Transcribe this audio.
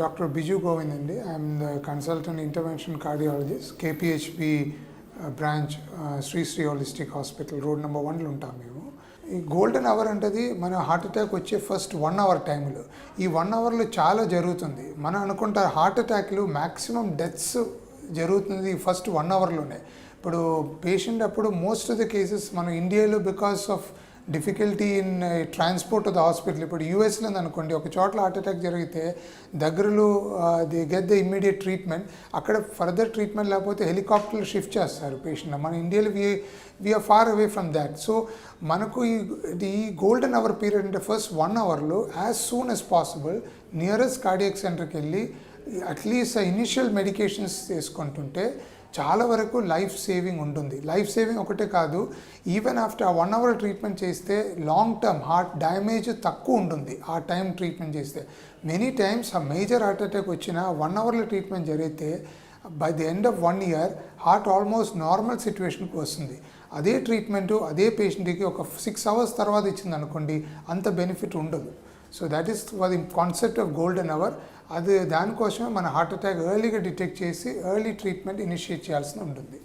Dr. Biju Govindandi. I'm the consultant intervention cardiologist, KPHP branch, Sri Sri Holistic Hospital, road number 1 లో ఉంటాం మేము. ఈ golden hour అంటది మన హార్ట్ అటాక్ వచ్చే ఫస్ట్ 1 అవర్ టైంలో. ఈ 1 అవర్లో చాలా జరుగుతుంది. మనం అనుకుంటారు హార్ట్ అటాక్లు మ్యాక్సిమం డెత్స్ జరుగుతుంది ఫస్ట్ 1 అవర్లోనే. ఇప్పుడు పేషెంట్ అప్పుడు మోస్ట్ ఆఫ్ ద కేసెస్ మన ఇండియాలో because of difficulty in transport to the hospital. ఇప్పుడు యూఎస్లో అనుకోండి, ఒక చోట్ల హార్ట్ అటాక్ జరిగితే దగ్గరలో the get the immediate treatment, అక్కడ ఫర్దర్ ట్రీట్మెంట్ లేకపోతే హెలికాప్టర్లు షిఫ్ట్ చేస్తారు పేషెంట్. మన ఇండియాలో we are far away from that. So మనకు ఈ గోల్డెన్ అవర్ పీరియడ్ అంటే ఫస్ట్ 1 అవర్లో as soon as possible nearest cardiac సెంటర్కి వెళ్ళి అట్లీస్ట్ ఇనిషియల్ మెడికేషన్స్ తీసుకుంటుంటే చాలా వరకు లైఫ్ సేవింగ్ ఉంటుంది. లైఫ్ సేవింగ్ ఒకటే కాదు, ఈవెన్ ఆఫ్టర్ 1 అవర్ ట్రీట్మెంట్ చేస్తే లాంగ్ టర్మ్ హార్ట్ డ్యామేజ్ తక్కువ ఉంటుంది ఆ టైం ట్రీట్మెంట్ చేస్తే. మెనీ టైమ్స్ ఆ మేజర్ హార్ట్ అటాక్ వచ్చిన 1 అవర్లో ట్రీట్మెంట్ జరిగితే by the end of 1 year heart almost normal సిచ్యువేషన్కి వస్తుంది. అదే ట్రీట్మెంటు అదే పేషెంట్కి ఒక 6 అవర్స్ తర్వాత ఇచ్చింది అనుకోండి, అంత బెనిఫిట్ ఉండదు. So that is the concept of golden hour. అది దానికోసమే మన హార్ట్ అటాక్ ఎర్లీగా డిటెక్ట్ చేసి ఎర్లీ ట్రీట్మెంట్ ఇనిషియేట్ చేయాల్సి ఉంటుంది.